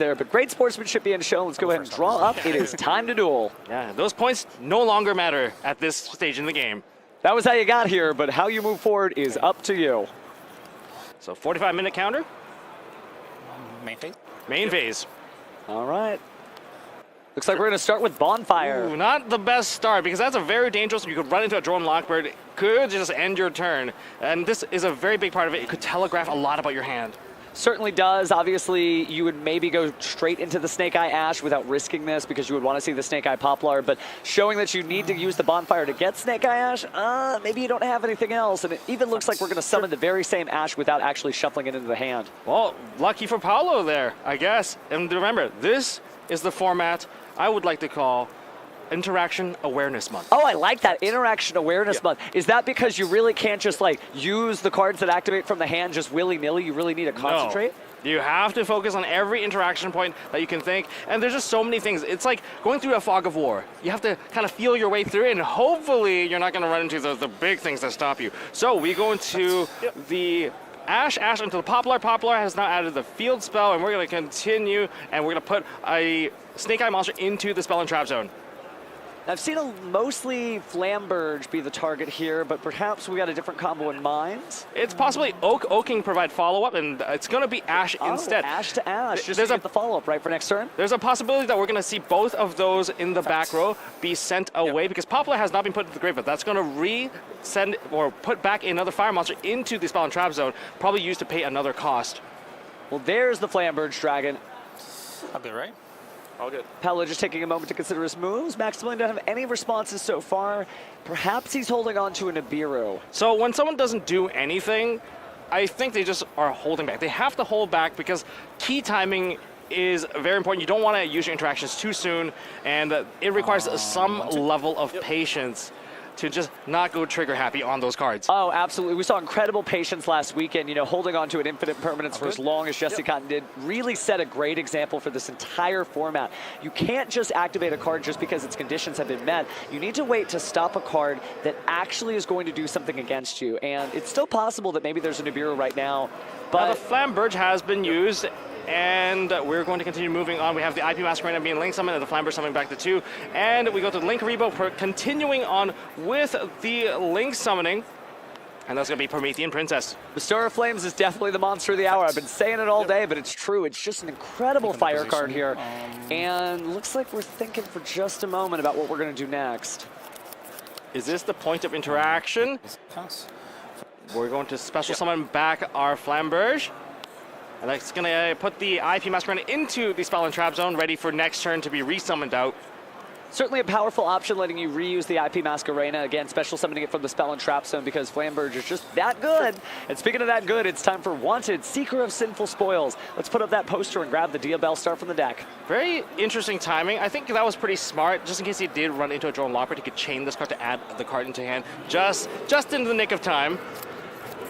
there, but great sportsmanship being shown. Let's go ahead and draw up. It is time to duel. Yeah, those points no longer matter at this stage in the game. That was how you got here, but how you move forward is up to you. So 45-minute counter. Main phase. Main phase. All right. Looks like we're going to start with Bonfire. Ooh, not the best start because that's a very dangerous. You could run into a drone lockbird. It could just end your turn. And this is a very big part of it. It could telegraph a lot about your hand. Certainly does. Obviously, you would maybe go straight into the Snake Eye Ash without risking this because you would want to see the Snake Eye Poplar, but showing that you need to use the Bonfire to get Snake Eye Ash, maybe you don't have anything else, and it even looks like we're going to summon the very same Ash without actually shuffling it into the hand. Well, lucky for Paolo there, I guess. And remember, this is the format I would like to call Interaction Awareness Month. Oh, I like that. Interaction Awareness Month. Is that because you really can't just like use the cards that activate from the hand just willy-nilly? You really need to concentrate? No. You have to focus on every interaction point that you can think. And there's just so many things. It's like going through a fog of war. You have to kind of feel your way through it, and hopefully you're not going to run into the big things that stop you. So we go into the Ash into the Poplar. Poplar has now added the field spell, and we're going to continue, and we're going to put a Snake Eye monster into the spell and trap zone. I've seen mostly Flamberge be the target here, but perhaps we got a different combo in mind. It's possibly Oak can provide follow-up, and it's going to be Ash instead. Ash to Ash, just to get the follow-up right for next turn. There's a possibility that we're going to see both of those in the back row be sent away because Poplar has not been put into the grave, but that's going to re-send or put back another fire monster into the spell and trap zone, probably used to pay another cost. Well, there's the Flamberge Dragon. I'll be right. All good. Paolo just taking a moment to consider his moves. Maximilian doesn't have any responses so far. Perhaps he's holding on to a Nibiru. So when someone doesn't do anything, I think they just are holding back. They have to hold back because key timing is very important. You don't want to use your interactions too soon, and it requires some level of patience to just not go trigger happy on those cards. Oh, absolutely. We saw incredible patience last weekend, you know, holding on to an infinite permanence for as long as Jesse Cotton did. Really set a great example for this entire format. You can't just activate a card just because its conditions have been met. You need to wait to stop a card that actually is going to do something against you. And it's still possible that maybe there's a Nibiru right now. But now the Flamberge has been used, and we're going to continue moving on. We have the IP Masquerade being Link summoned and the Flamberge summoning back to 2. And we go to Link Rebo for continuing on with the Link summoning. And that's going to be Promethean Princess. Bestower of Flames is definitely the monster of the hour. I've been saying it all day, but it's true. It's just an incredible fire card here. And looks like we're thinking for just a moment about what we're going to do next. Is this the point of interaction? We're going to special summon back our Flamberge. And that's going to put the IP Masquerade into the spell and trap zone, ready for next turn to be resummoned out. Certainly a powerful option, letting you reuse the IP Masquerena. Again, special summoning it from the spell and trap zone because Flamberge is just that good. And speaking of that good, it's time for Wanted, Seeker of Sinful Spoils. Let's put up that poster and grab the Diabell Star from the deck. Very interesting timing. I think that was pretty smart. Just in case he did run into a drone lockbird, he could chain this card to add the card into hand just in the nick of time.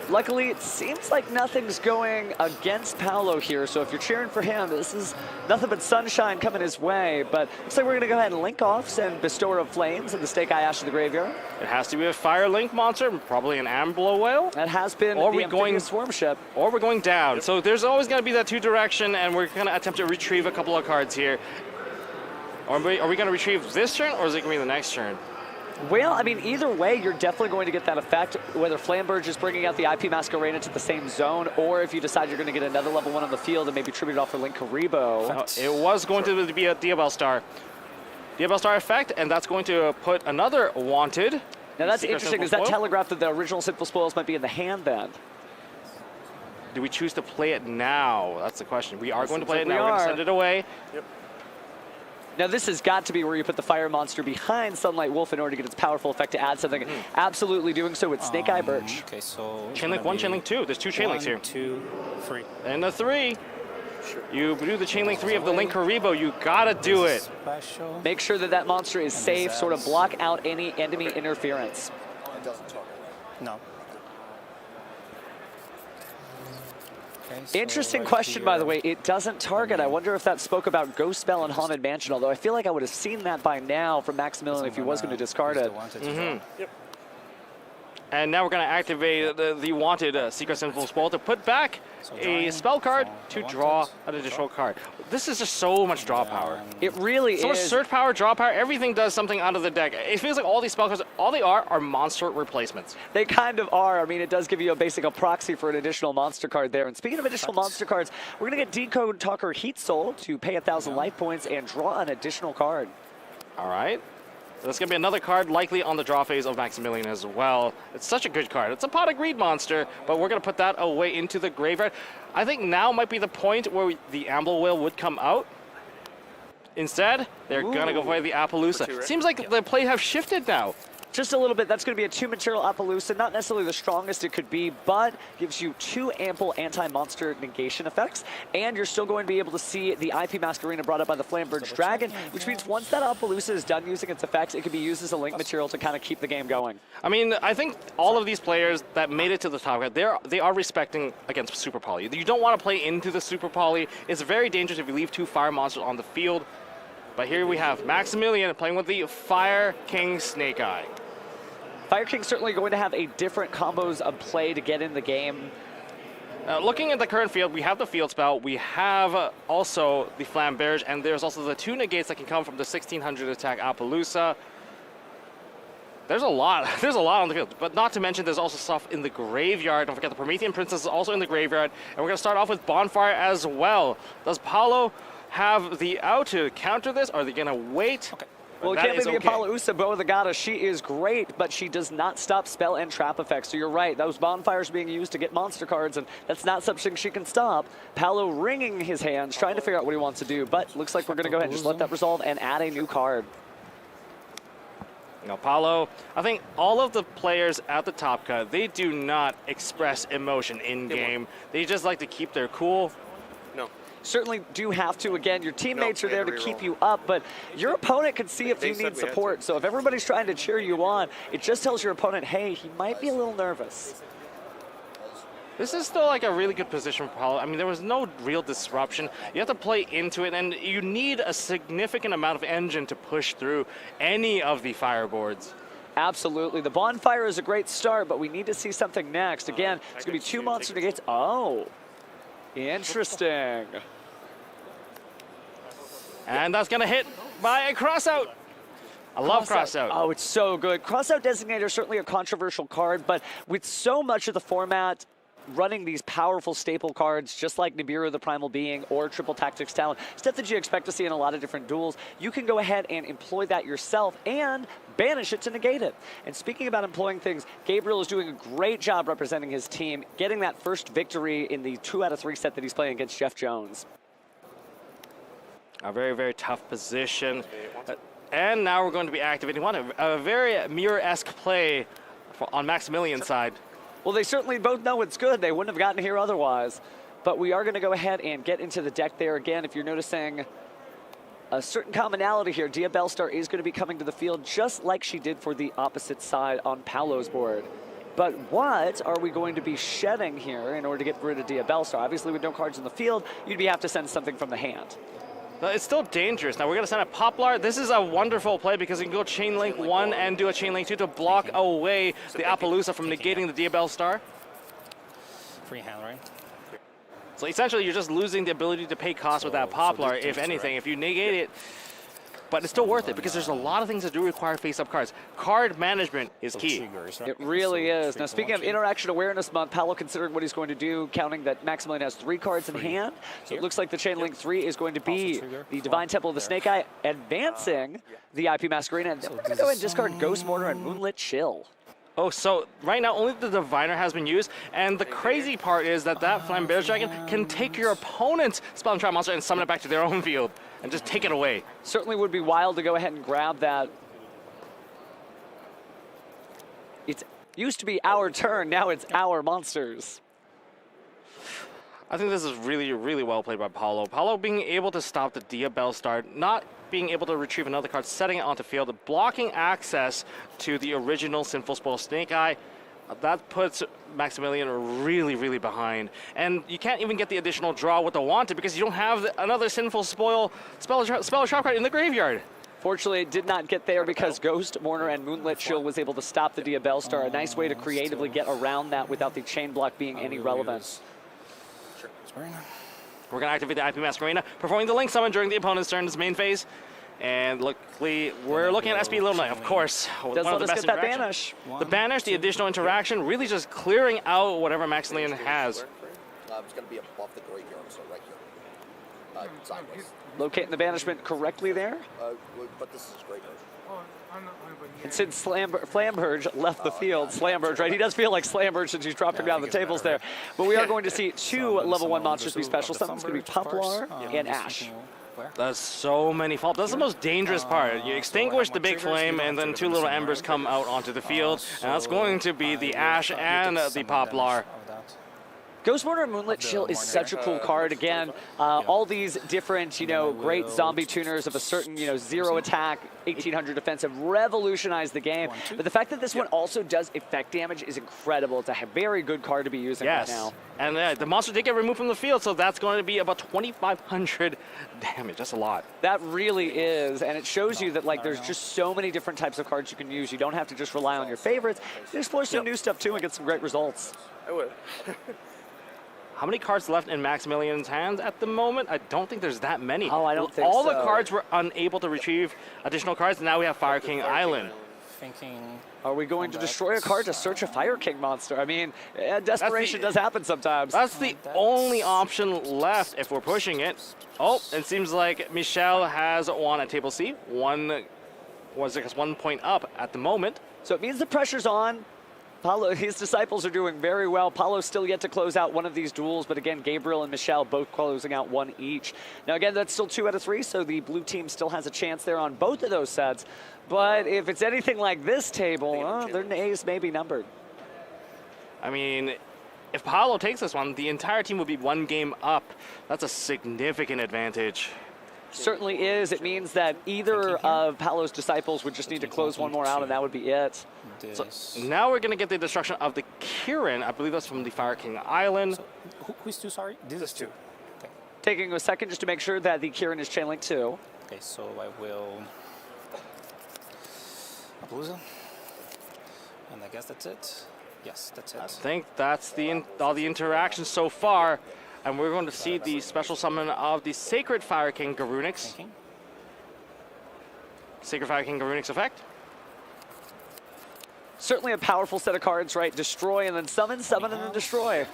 Luckily, it seems like nothing's going against Paolo here, so if you're cheering for him, this is nothing but sunshine coming his way. But looks like we're going to go ahead and link off, send Bestower of Flames and the Snake Eye Ash to the graveyard. It has to be a Fire Link monster, probably an Amblo Whale. That has been the Amphibious Swarm Ship. Or we're going down. So there's always going to be that two direction, and we're going to attempt to retrieve a couple of cards here. Are we going to retrieve this turn, or is it going to be the next turn? Well, I mean, either way, you're definitely going to get that effect, whether Flamberge is bringing out the IP Masquerena to the same zone, or if you decide you're going to get another level 1 on the field and maybe tribute it off for Link Karibo. It was going to be a Diabell Star. Diabell Star effect, and that's going to put another Wanted. Now that's interesting. Does that telegraph that the original Sinful Spoils might be in the hand then? Do we choose to play it now? That's the question. We are going to play it now. We're going to send it away. Yep. Now this has got to be where you put the fire monster behind Sunlight Wolf in order to get its powerful effect to add something. Absolutely doing so with Snake Eye Birch. Okay, so Chain Link 1, Chain Link 2. There's 2 Chain Links here. 1, 2, 3. And the 3. Sure. You do the Chain Link 3 of the Link Karibo. You gotta do it. Special. Make sure that that monster is safe, sort of block out any enemy interference. It doesn't talk. No. Okay, so interesting question, by the way. It doesn't target. I wonder if that spoke about Ghost Spell and Haunted Mansion, although I feel like I would have seen that by now from Maximilian if he was going to discard it. Yep. And now we're going to activate the wanted Secret Sinful Spoil to put back a spell card to draw an additional card. This is just so much draw power. It really So much is. search power, draw power, everything does something out of the deck. It feels like all these spell cards, all they are monster replacements. They kind of are. I mean, it does give you a proxy for an additional monster card there. And speaking of additional monster cards, we're going to get Decode Talker Heat Soul to pay 1,000 life points and draw an additional card. All right. There's going to be another card likely on the draw phase of Maximilian as well. It's such a good card. It's a Pot of Greed monster, but we're going to put that away into the graveyard. I think now might be the point where the Amble Whale would come out. Instead, they're going to go for the Appaloosa. Seems like the play have shifted now. Just a little bit. That's going to be a 2-material Appaloosa. Not necessarily the strongest it could be, but gives you 2 ample anti-monster negation effects. And you're still going to be able to see the IP Masquerena brought up by the Flamberge Dragon, which means once that Appaloosa is done using its effects, it can be used as a link material to kind of keep the game going. I mean, I think all of these players that made it to the top, they are respecting against Super Poly. You don't want to play into the Super Poly. It's very dangerous if you leave 2 fire monsters on the field. But here we have Maximilian playing with the Fire King Snake Eye. Fire King's certainly going to have a different combos of play to get in the game. Looking at the current field, we have the field spell, we have also the Flamberge, and there's also the 2 negates that can come from the 1600 attack Appaloosa. There's a lot on the field, but not to mention there's also stuff in the graveyard. Don't forget the Promethean Princess is also in the graveyard, and we're going to start off with Bonfire as well. Does Paulo have the out to counter this, or are they going to wait? Okay. Well, it can't be the Apollo Usabo, the goddess. She is great, but she does not stop spell and trap effects. So you're right. Those bonfires are being used to get monster cards, and that's not something she can stop. Paolo wringing his hands, trying to figure out what he wants to do, but looks like we're going to go ahead and just let that resolve and add a new card. Now, Paulo, I think all of the players at the top cut, they do not express emotion in-game. They just like to keep their cool. Certainly do have to. Again, your teammates are there to keep you up, but your opponent can see if you need support. So if everybody's trying to cheer you on, it just tells your opponent, hey, he might be a little nervous. This is still like a really good position for Paulo. I mean, there was no real disruption. You have to play into it, and you need a significant amount of engine to push through any of the fireboards. Absolutely. The bonfire is a great start, but we need to see something next. Again, it's going to be 2 monster negates. Oh. Interesting. And that's going to hit by a crossout. I love crossout. Oh, it's so good. Crossout Designator is certainly a controversial card, but with so much of the format running these powerful staple cards, just like Nibiru the Primal Being or Triple Tactics Talon, stuff that you expect to see in a lot of different duels, you can go ahead and employ that yourself and banish it to negate it. And speaking about employing things, Gabriel is doing a great job representing his team, getting that first victory in the 2 out of 3 set that he's playing against Jeff Jones. A very, very tough position. And now we're going to be activating a very mirror-esque play on Maximilian's side. Well, they certainly both know it's good. They wouldn't have gotten here otherwise. But we are going to go ahead and get into the deck there again. If you're noticing a certain commonality here, Dia Bellstar is going to be coming to the field just like she did for the opposite side on Paolo's board. But what are we going to be shedding here in order to get rid of Dia Bellstar? Obviously, with no cards in the field, you'd have to send something from the hand. It's still dangerous. Now we're going to send a Poplar. This is a wonderful play because you can go Chain Link 1 and do a Chain Link 2 to block away the Appaloosa from negating the Dia Bellstar. Free hand, right? So essentially you're just losing the ability to pay cost with that Poplar, if anything. If you negate it, but it's still worth it because there's a lot of things that do require face-up cards. Card management is key. It really is. Now, speaking of Interaction Awareness Month, Paolo considering what he's going to do, counting that Maximilian has 3 cards in hand. So it looks like the Chain Link 3 is going to be the Divine Temple of the Snake Eye, advancing the IP Masquerena. And then we're going to go ahead and discard Ghost Mortar and Moonlit Chill. Oh, so right now only the Diviner has been used, and the crazy part is that Flamberge Dragon can take your opponent's Spell and Trap monster and summon it back to their own field and just take it away. Certainly would be wild to go ahead and grab that. It used to be our turn, now it's our monsters. I think this is really, really well played by Paulo. Paulo being able to stop the Dia Bellstar, not being able to retrieve another card, setting it onto field, blocking access to the original Sinful Spoil Snake Eye. That puts Maximilian really, really behind. And you can't even get the additional draw with the Wanted because you don't have another Sinful Spoil spell or trap card in the graveyard. Fortunately, it did not get there because Ghost, Mourner, and Moonlit Chill was able to stop the Diabell Star. A nice way to creatively get around that without the chain block being any relevance. We're going to activate the IP Masquerena, performing the Link Summon during the opponent's turn in this main phase. And luckily, we're looking at SP Little Knight, of course. Does let us get that banish. The banish, the additional interaction, really just clearing out whatever Maximilian has. It's going to be above the graveyard, so right here. Sideways. Locating the banishment correctly there. But this is graveyard. And since Flamberge left the field, Slamberge, right? He does feel like Slamberge since he's dropping down the tables there. But we are going to see two level 1 monsters be special summons. It's going to be Poplar and Ash. That's so many falls. That's the most dangerous part. You extinguish the big flame, and then two little embers come out onto the field, and that's going to be the Ash and the Poplar. Ghost Mourner Moonlit Chill is such a cool card. Again, all these different, great zombie tuners of a certain, 0 attack, 1800 defense have revolutionized the game. But the fact that this one also does effect damage is incredible. It's a very good card to be using right now. And the monster did get removed from the field, so that's going to be about 2,500 damage. That's a lot. That really is, and it shows you that there's just so many different types of cards you can use. You don't have to just rely on your favorites. You can explore some new stuff too and get some great results. I would. How many cards left in Maximilian's hands at the moment? I don't think there's that many. Oh, I don't think All so. the cards were unable to retrieve additional cards, and now we have Fire King Island. Are we going to destroy a card to search a Fire King monster? I mean, desperation does happen sometimes. That's the only option left if we're pushing it. Oh, it seems like Michelle has won at table C. One point up at the moment. So it means the pressure's on. Paulo, his disciples are doing very well. Paulo's still yet to close out one of these duels, but again, Gabriel and Michelle both closing out one each. Now again, that's still 2 out of 3, so the blue team still has a chance there on both of those sets. But if it's anything like this table, their days may be numbered. I mean, if Paulo takes this one, the entire team will be 1 game up. That's a significant advantage. Certainly is. It means that either of Paulo's disciples would just need to close one more out, and that would be it. So now we're going to get the destruction of the Kirin. I believe that's from the Fire King Island. So, who's 2, sorry? This is 2. Okay. Taking a second just to make sure that the Kirin is chain link 2. Okay, so I will Appaloosa. And I guess that's it. Yes, that's it. I think that's all the interactions so far. And we're going to see the special summon of the Sacred Fire King Garunix. Sacred Fire King Garunix effect. Certainly a powerful set of cards, right? Destroy and then summon, summon and then destroy.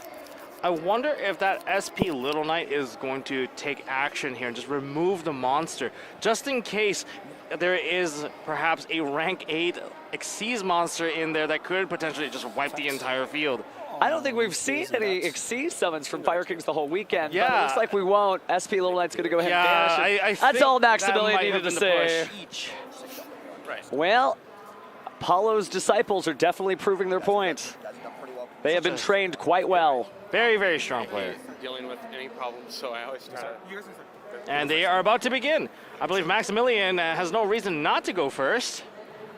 I wonder if that SP Little Knight is going to take action here and just remove the monster, just in case there is perhaps a rank 8 Xyz monster in there that could potentially just wipe the entire field. I don't think we've seen any Xyz summons from Fire Kings the whole weekend. Yeah. But it looks like we won't. SP Little Knight's going to go ahead and banish it. I That's think all that Maximilian might needed have to been the say. push. Well, Paulo's disciples are definitely proving their point. They have been trained quite well. Very, very strong player. Dealing with any problems, so I always try to. And they are about to begin. I believe Maximilian has no reason not to go first.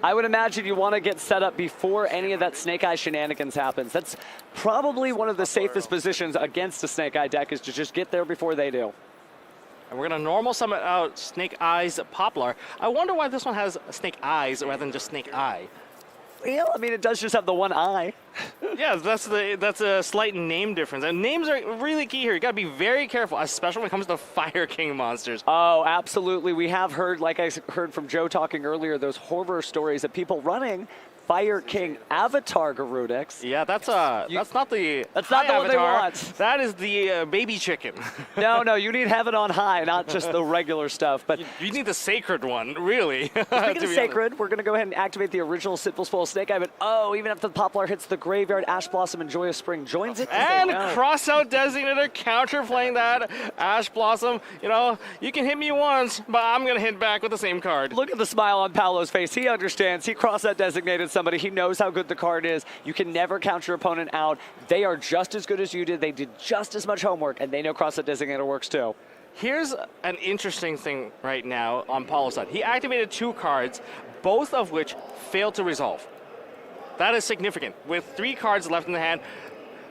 I would imagine you want to get set up before any of that Snake Eye shenanigans happens. That's probably one of the safest positions against a Snake Eye deck, is to just get there before they do. And we're going to normal summon out Snake Eyes Poplar. I wonder why this one has Snake Eyes rather than just Snake Eye. Well, I mean, it does just have the one eye. Yeah, that's a slight name difference. And names are really key here. You got to be very careful, especially when it comes to Fire King monsters. Oh, absolutely. We have heard, like I heard from Joe talking earlier, those horror stories of people running Fire King Avatar Garudix. Yeah, that's not the That's not the one they Avatar. want. That is the baby chicken. No, you need Heaven on High, not just the regular stuff. But You need the sacred one, really. speaking of sacred, we're going to go ahead and activate the original Simple Spoil Snake Eye. But even after the Poplar hits the graveyard, Ash Blossom and Joyous Spring joins it. And cross out Designator, counter playing that Ash Blossom. You can hit me once, but I'm going to hit back with the same card. Look at the smile on Paolo's face. He understands. He crossed that designated somebody. He knows how good the card is. You can never count your opponent out. They are just as good as you did. They did just as much homework, and they know cross that designator works too. Here's an interesting thing right now on Paulo's side. He activated 2 cards, both of which failed to resolve. That is significant. With 3 cards left in the hand,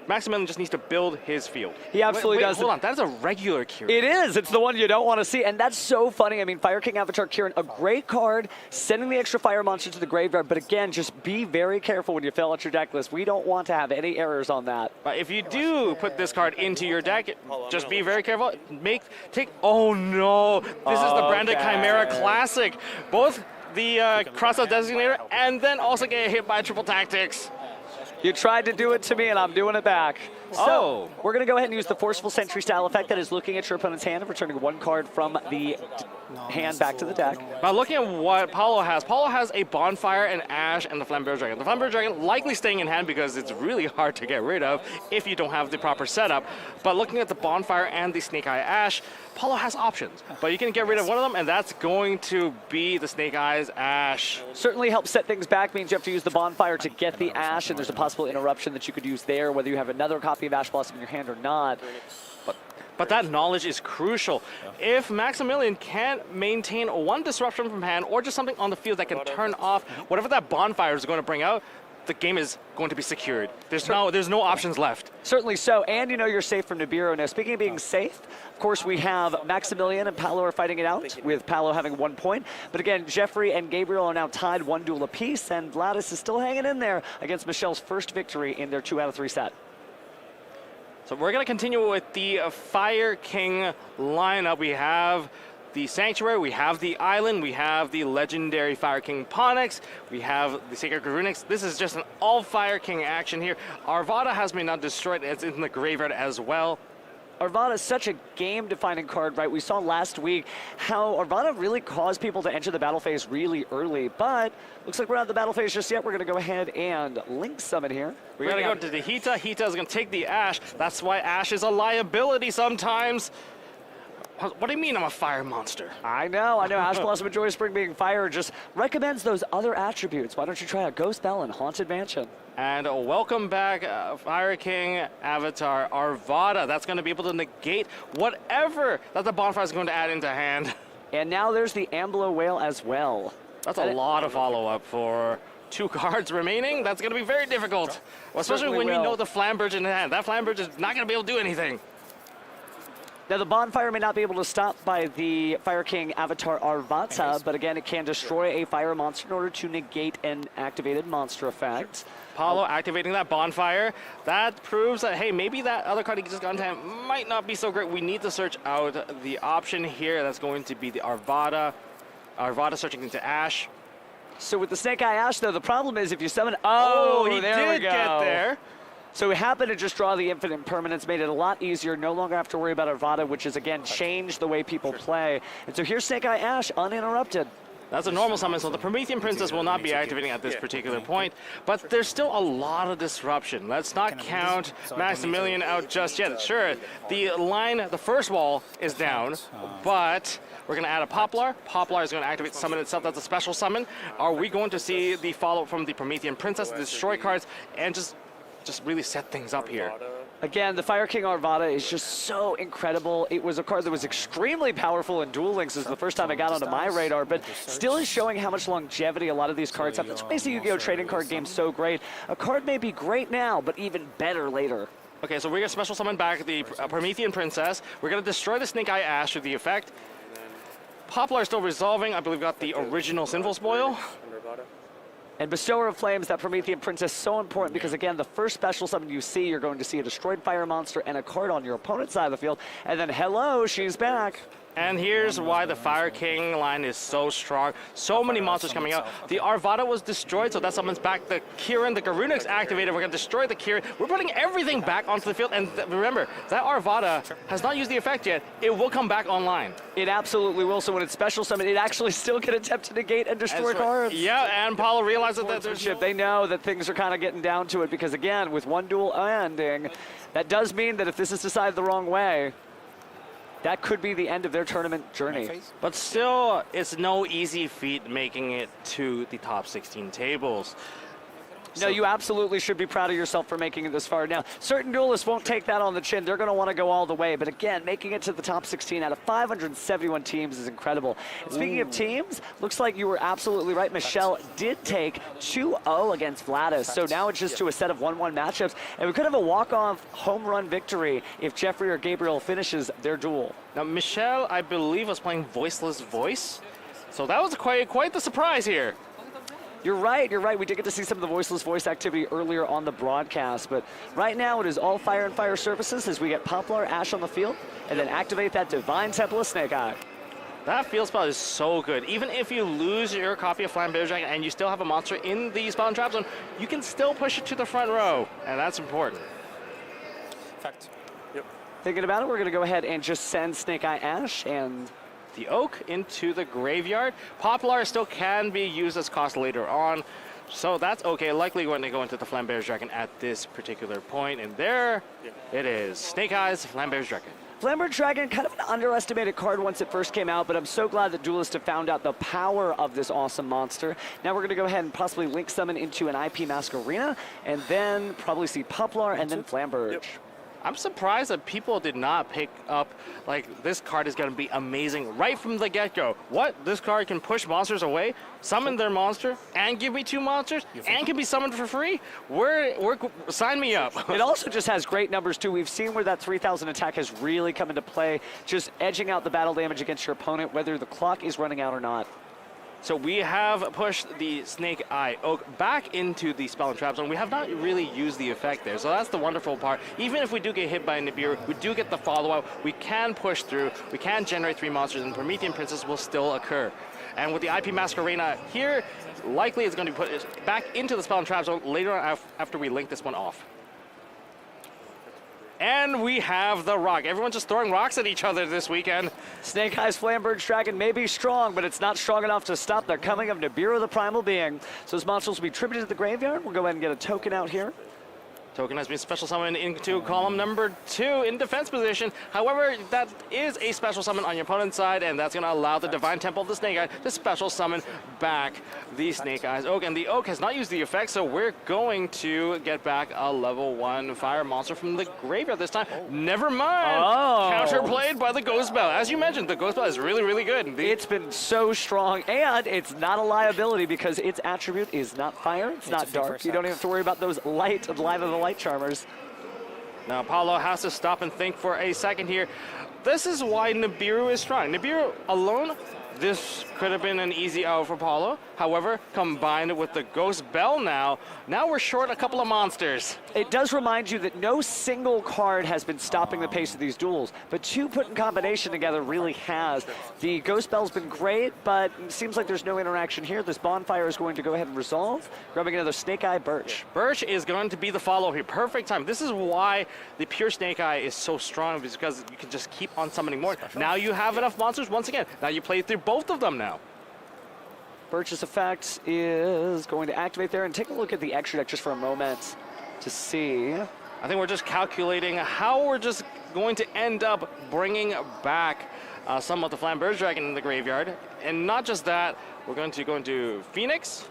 Maximilian just needs to build his field. He absolutely does. Hold on, that is a regular Kieran. It is. It's the one you don't want to see. And that's so funny. I mean, Fire King Avatar Kieran, a great card, sending the extra fire monster to the graveyard. But again, just be very careful when you fill out your deck list. We don't want to have any errors on that. But if you do put this card into your deck, just be very careful. Oh no, this is the Branded Chimera Classic. Both the crossout designator and then also get hit by triple tactics. You tried to do it to me, and I'm doing it back. So, we're going to go ahead and use the Forceful Sentry style effect that is looking at your opponent's hand and returning one card from the hand back to the deck. By looking at what Paulo has a Bonfire, an Ash, and the Flambear Dragon. The Flambear Dragon likely staying in hand because it's really hard to get rid of if you don't have the proper setup. But looking at the Bonfire and the Snake Eye Ash, Paulo has options. But you can get rid of one of them, and that's going to be the Snake Eyes Ash. Certainly helps set things back, means you have to use the Bonfire to get the Ash, and there's a possible interruption that you could use there, whether you have another copy of Ash Blossom in your hand or not. But that knowledge is crucial. If Maximilian can't maintain one disruption from hand or just something on the field that can turn off whatever that Bonfire is going to bring out, the game is going to be secured. There's no options left. Certainly so, and you know you're safe from Nibiru. Now, speaking of being safe, of course, we have Maximilian and Paolo are fighting it out, with Paolo having 1 point. But again, Jeffrey and Gabriel are now tied 1 duel apiece, and Vladis is still hanging in there against Michelle's first victory in their 2 out of 3 set. So we're going to continue with the Fire King lineup. We have the Sanctuary, we have the Island, we have the legendary Fire King Ponix, we have the Sacred Garunix. This is just an all Fire King action here. Arvada has been not destroyed, it's in the graveyard as well. Arvada is such a game-defining card, right? We saw last week how Arvada really caused people to enter the battle phase really early, but looks like we're not in the battle phase just yet. We're going to go ahead and link summon here. We're going to go to the Hita. Hita is going to take the Ash. That's why Ash is a liability sometimes. What do you mean I'm a fire monster? I know. Ash Blossom and Joy Spring being fire just recommends those other attributes. Why don't you try out Ghost Bell and Haunted Mansion? And welcome back, Fire King Avatar Arvada. That's going to be able to negate whatever that the Bonfire is going to add into hand. And now there's the Amblo Whale as well. That's a lot of follow-up for 2 cards remaining. That's going to be very difficult, especially when you know the Flamberge in hand. That Flamberge is not going to be able to do anything. Now, the Bonfire may not be able to stop by the Fire King Avatar Arvata, but again, it can destroy a fire monster in order to negate an activated monster effect. Paulo activating that Bonfire. That proves that, hey, maybe that other card he just got into hand might not be so great. We need to search out the option here. That's going to be the Arvada. Arvada searching into Ash. So with the Snake Eye Ash, though, the problem is if you summon... He there we did go. get there. So we happen to just draw the Infinite Impermanence, made it a lot easier. No longer have to worry about Arvada, which is, again, changed the way people play. And so here's Snake Eye Ash uninterrupted. That's a normal summon, so the Promethean Princess will not be activating at this particular point, but there's still a lot of disruption. Let's not count Maximilian out just yet. Sure, the line, the first wall is down, but we're going to add a Poplar. Poplar is going to activate the summon itself. That's a special summon. Are we going to see the follow-up from the Promethean Princess, the destroy cards, and just really set things up here? Again, the Fire King Arvada is just so incredible. It was a card that was extremely powerful in Duel Links. This is the first time it got onto my radar, but still is showing how much longevity a lot of these cards have. That's what makes the Yu-Gi-Oh! Trading card game so great. A card may be great now, but even better later. Okay, so we're going to special summon back the Promethean Princess. We're going to destroy the Snake Eye Ash with the effect. Poplar is still resolving. I believe got the original Sinful Spoil. And Bestower of Flames, that Promethean Princess, so important because, again, the first special summon you see, you're going to see a destroyed fire monster and a card on your opponent's side of the field. And then, hello, she's back. And here's why the Fire King line is so strong. So many monsters coming out. The Arvada was destroyed, so that summons back the Kieran. The Garunix activated. We're going to destroy the Kieran. We're putting everything back onto the field. And remember, that Arvada has not used the effect yet. It will come back online. It absolutely will. So when it's special summon, it actually still can attempt to negate and destroy cards. Yeah, and Paulo realizes that there's They know that things are kind of getting down to it because, again, with one duel ending, that does mean that if this is decided the wrong way, that could be the end of their tournament journey. But still, it's no easy feat making it to the top 16 tables. No, you absolutely should be proud of yourself for making it this far. Now, certain duelists won't take that on the chin. They're going to want to go all the way. But again, making it to the top 16 out of 571 teams is incredible. And speaking of teams, looks like you were absolutely right. Michelle did take 2-0 against Vladis. So now it's just to a set of 1-1 matchups. And we could have a walk-off home run victory if Jeffrey or Gabriel finishes their duel. Now, Michelle, I believe, was playing Voiceless Voice. So that was quite the surprise here. You're right. We did get to see some of the Voiceless Voice activity earlier on the broadcast, but right now it is all fire and fire services as we get Poplar, Ash on the field, and then activate that Divine Temple of Snake Eye. That field spell is so good. Even if you lose your copy of Flambeau Dragon and you still have a monster in the spell and trap zone, you can still push it to the front row, and that's important. Fact. Thinking about it, we're going to go ahead and just send Snake Eye Ash and The Oak into the graveyard. Poplar still can be used as cost later on, so that's okay. Likely going to go into the Flambeau Dragon at this particular point, and there it is. Snake Eyes, Flambeau Dragon. Flambeau Dragon, kind of an underestimated card once it first came out, but I'm so glad that Duelists have found out the power of this awesome monster. Now we're going to go ahead and possibly link summon into an IP Mask Arena, and then probably see Poplar and then Flamberge. I'm surprised that people did not pick up, like, this card is going to be amazing right from the get-go. What? This card can push monsters away, summon their monster, and give me 2 monsters, and can be summoned for free? Sign me up. It also just has great numbers, too. We've seen where that 3,000 attack has really come into play, just edging out the battle damage against your opponent, whether the clock is running out or not. So we have pushed the Snake Eye Oak back into the Spell and Trap Zone. We have not really used the effect there, so that's the wonderful part. Even if we do get hit by Nibiru, we do get the follow-up. We can push through, we can generate 3 monsters, and Promethean Princess will still occur. And with the IP Mask Arena here, likely it's going to be put back into the Spell and Trap Zone later on after we link this one off. And we have the rock. Everyone's just throwing rocks at each other this weekend. Snake Eyes Flamberge Dragon may be strong, but it's not strong enough to stop the coming of Nibiru the Primal Being. So this monster will be tributed to the graveyard. We'll go ahead and get a token out here. Token has been special summoned into column number 2 in defense position. However, that is a special summon on your opponent's side, and that's going to allow the Divine Temple of the Snake Eye to special summon back the Snake Eyes Oak. And the Oak has not used the effect, so we're going to get back a level 1 fire monster from the graveyard this time. Never mind. Counterplayed by the Ghost Bell. As you mentioned, the Ghost Bell is really, really good. It's been so strong, and it's not a liability because its attribute is not fire, it's not dark. You don't even have to worry about those light of the light charmers. Now Paulo has to stop and think for a second here. This is why Nibiru is strong. Nibiru alone, this could have been an easy out for Paulo. However, combined with the Ghost Bell now we're short a couple of monsters. It does remind you that no single card has been stopping the pace of these duels, but 2 put in combination together really has. The Ghost Bell's been great, but it seems like there's no interaction here. This Bonfire is going to go ahead and resolve, grabbing another Snake Eye Birch. Birch is going to be the follow here. Perfect time. This is why the pure Snake Eye is so strong, because you can just keep on summoning more. Now you have enough monsters once again. Now you play through both of them now. Birch's effect is going to activate there, and take a look at the extra deck just for a moment to see. I think we're just calculating how we're just going to end up bringing back some of the Flamberge Dragon in the graveyard. And not just that, we're going to go into Phoenix.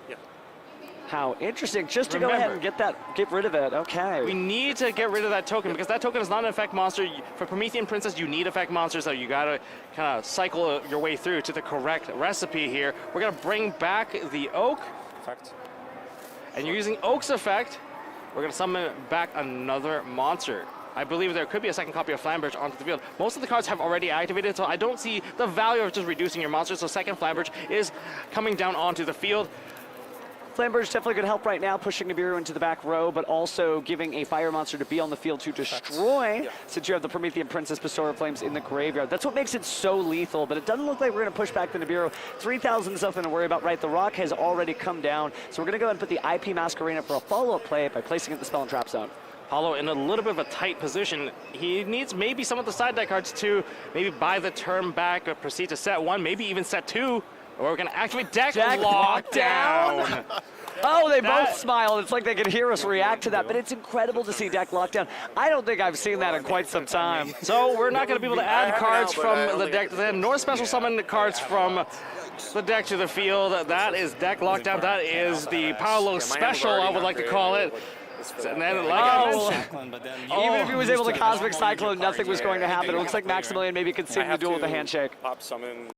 How interesting, just to go ahead and get rid of it, okay. We need to get rid of that token because that token is not an effect monster. For Promethean Princess, you need effect monsters, so you gotta kind of cycle your way through to the correct recipe here. We're gonna bring back the Oak. Fact. And you're using Oak's effect. We're gonna summon back another monster. I believe there could be a second copy of Flamberge onto the field. Most of the cards have already activated, so I don't see the value of just reducing your monsters. So second Flamberge is coming down onto the field. Flamberge definitely good help right now, pushing Nibiru into the back row, but also giving a fire monster to be on the field to destroy, since you have the Promethean Princess Pastora Flames in the graveyard. That's what makes it so lethal, but it doesn't look like we're going to push back the Nibiru. 3,000 is nothing to worry about, right? The rock has already come down, so we're going to go ahead and put the IP Mask Arena for a follow-up play by placing it in the Spell and Trap Zone. Paulo in a little bit of a tight position. He needs maybe some of the side deck cards to maybe buy the turn back or proceed to set 1, maybe even set 2. Or we're going to activate Deck Lockdown. Oh, they That- both smile. It's like they can hear us react to that, but it's incredible to see deck lockdown. I don't think I've seen that in quite some time. So we're not going to be able to add cards but I from don't the think deck to them, nor special summon cards from the deck to the field. That is deck lockdown. That is the Paolo special, I would like to call it. And then, like I Oh. mentioned, But then Even if he was able to used Cosmic the Cyclone, nothing was going to happen. It looks like Maximilian maybe conceding the duel with a handshake. Pop summon